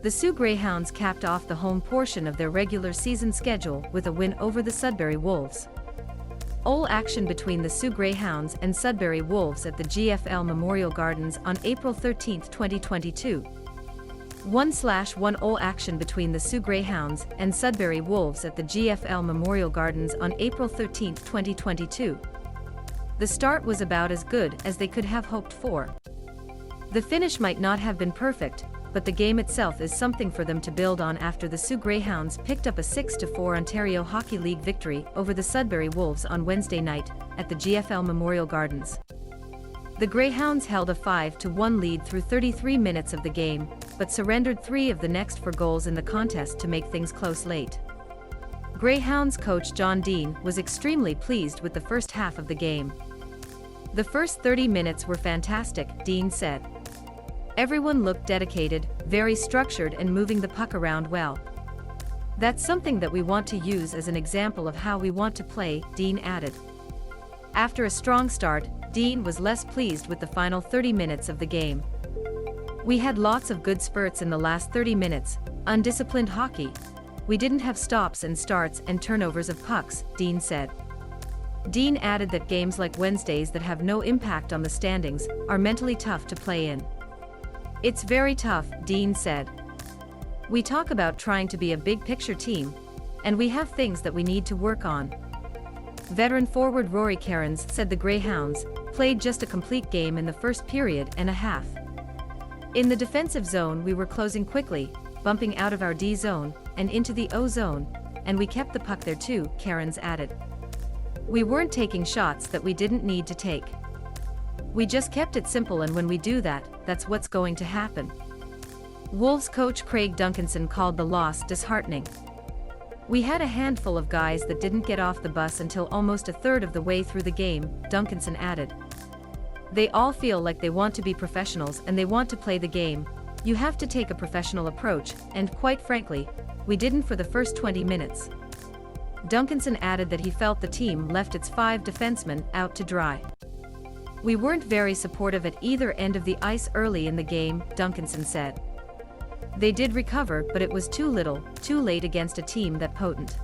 The Soo Greyhounds capped off the home portion of their regular season schedule with a win over the Sudbury Wolves. All action between the Soo Greyhounds and Sudbury Wolves at the GFL Memorial Gardens on April 13, 2022. 1/1 All action between the Soo Greyhounds and Sudbury Wolves at the GFL Memorial Gardens on April 13, 2022. The start was about as good as they could have hoped for. The finish might not have been perfect, but the game itself is something for them to build on after the Soo Greyhounds picked up a 6-4 Ontario Hockey League victory over the Sudbury Wolves on Wednesday night at the GFL Memorial Gardens. The Greyhounds held a 5-1 lead through 33 minutes of the game, but surrendered 3 of the next 4 goals in the contest to make things close late. Greyhounds coach John Dean was extremely pleased with the first half of the game. "The first 30 minutes were fantastic," Dean said. "Everyone looked dedicated, very structured and moving the puck around well. That's something that we want to use as an example of how we want to play," Dean added. After a strong start, Dean was less pleased with the final 30 minutes of the game. "We had lots of good spurts in the last 30 minutes, undisciplined hockey. We didn't have stops and starts and turnovers of pucks," Dean said. Dean added that games like Wednesdays that have no impact on the standings are mentally tough to play in. "It's very tough," Dean said. "We talk about trying to be a big-picture team, and we have things that we need to work on." Veteran forward Rory Cairns said the Greyhounds played just a complete game in the first period and a half. "In the defensive zone we were closing quickly, bumping out of our D zone and into the O zone, and we kept the puck there too," Cairns added. "We weren't taking shots that we didn't need to take. We just kept it simple, and when we do that, that's what's going to happen." Wolves coach Craig Duncanson called the loss disheartening. "We had a handful of guys that didn't get off the bus until almost a third of the way through the game," Duncanson added. "They all feel like they want to be professionals and they want to play the game. You have to take a professional approach, and quite frankly, we didn't for the first 20 minutes. Duncanson added that he felt the team left its 5 defensemen out to dry. "We weren't very supportive at either end of the ice early in the game," Duncanson said. "They did recover, but it was too little, too late against a team that potent."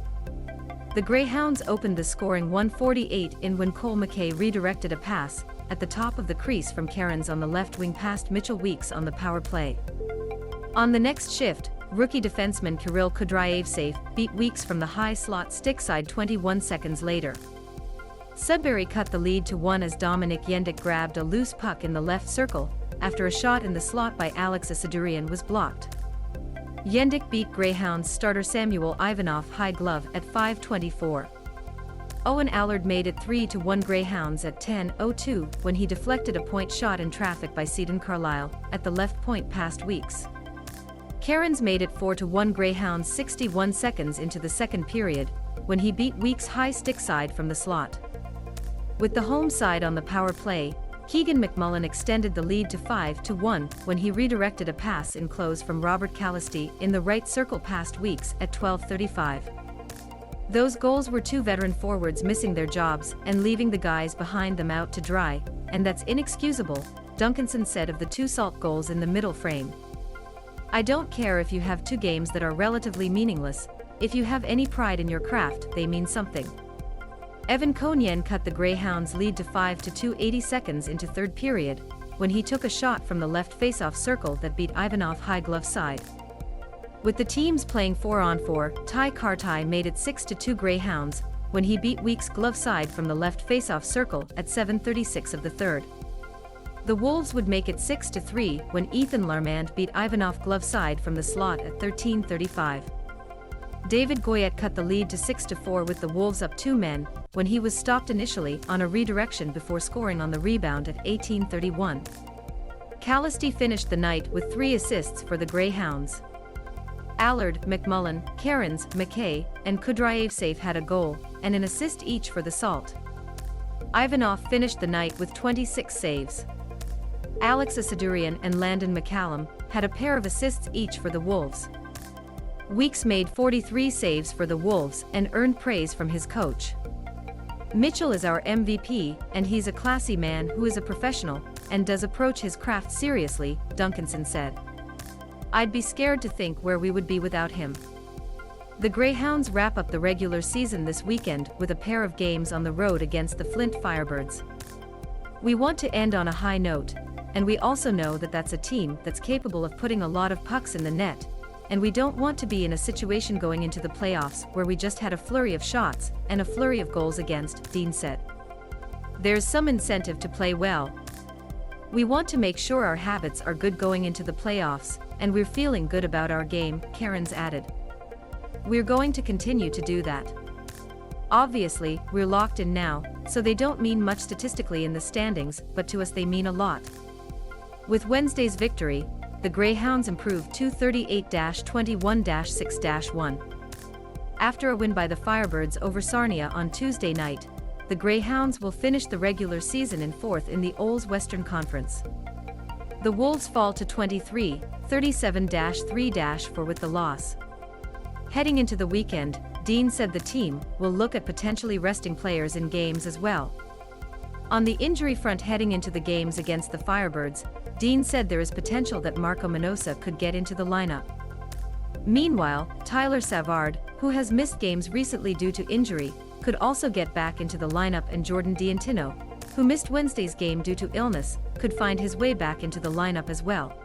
The Greyhounds opened the scoring 1:48 in when Cole McKay redirected a pass at the top of the crease from Cairns on the left wing past Mitchell Weeks on the power play. On the next shift, rookie defenseman Kirill Kudraevsev beat Weeks from the high slot stick side 21 seconds later. Sudbury cut the lead to 1 as Dominic Yendik grabbed a loose puck in the left circle after a shot in the slot by Alex Asadurian was blocked. Yendik beat Greyhounds starter Samuel Ivanov high glove at 5:24. Owen Allard made it 3-1 Greyhounds at 10:02 when he deflected a point shot in traffic by Seaton Carlisle at the left point past Weeks. Cairns made it 4-1 Greyhounds 61 seconds into the second period when he beat Weeks high stick side from the slot. With the home side on the power play, Keegan McMullen extended the lead to 5-1 when he redirected a pass in close from Robert Callisty in the right circle past Weeks at 12:35. Those goals were 2 veteran forwards missing their jobs and leaving the guys behind them out to dry, and that's inexcusable, Duncanson said of the 2 salt goals in the middle frame. "I don't care if you have 2 games that are relatively meaningless, if you have any pride in your craft, they mean something." Evan Konyen cut the Greyhounds' lead to 5-2 80 seconds into third period, when he took a shot from the left face-off circle that beat Ivanov high glove side. With the teams playing 4-on-4, Ty Kartai made it 6-2 Greyhounds, when he beat Weeks glove side from the left face-off circle at 7:36 of the third. The Wolves would make it 6-3 when Ethan Larmand beat Ivanov glove side from the slot at 13:35. David Goyette cut the lead to 6-4 with the Wolves up 2 men, when he was stopped initially on a redirection before scoring on the rebound at 18:31. Callisty finished the night with 3 assists for the Greyhounds. Allard, McMullen, Cairns, McKay, and Kudraevsev had a goal and an assist each for the Salt. Ivanov finished the night with 26 saves. Alex Asadurian and Landon McCallum had a pair of assists each for the Wolves. Weeks made 43 saves for the Wolves and earned praise from his coach. "Mitchell is our MVP, and he's a classy man who is a professional and does approach his craft seriously," Duncanson said. I'd be scared to think where we would be without him. The Greyhounds wrap up the regular season this weekend with a pair of games on the road against the Flint Firebirds. We want to end on a high note, and we also know that that's a team that's capable of putting a lot of pucks in the net, and we don't want to be in a situation going into the playoffs where we just had a flurry of shots and a flurry of goals against, Dean said. There's some incentive to play well. We want to make sure our habits are good going into the playoffs, and we're feeling good about our game, Cairns added. We're going to continue to do that. Obviously, we're locked in now, so they don't mean much statistically in the standings, but to us they mean a lot. With Wednesday's victory, the Greyhounds improved 238-21-6-1. After a win by the Firebirds over Sarnia on Tuesday night, the Greyhounds will finish the regular season in fourth in the OL's Western Conference. The Wolves fall to 23-37-3-4 with the loss. Heading into the weekend, Dean said the team will look at potentially resting players in games as well. On the injury front heading into the games against the Firebirds, Dean said there is potential that Marco Minosa could get into the lineup. Meanwhile, Tyler Savard, who has missed games recently due to injury, could also get back into the lineup, and Jordan D'Antino, who missed Wednesday's game due to illness, could find his way back into the lineup as well.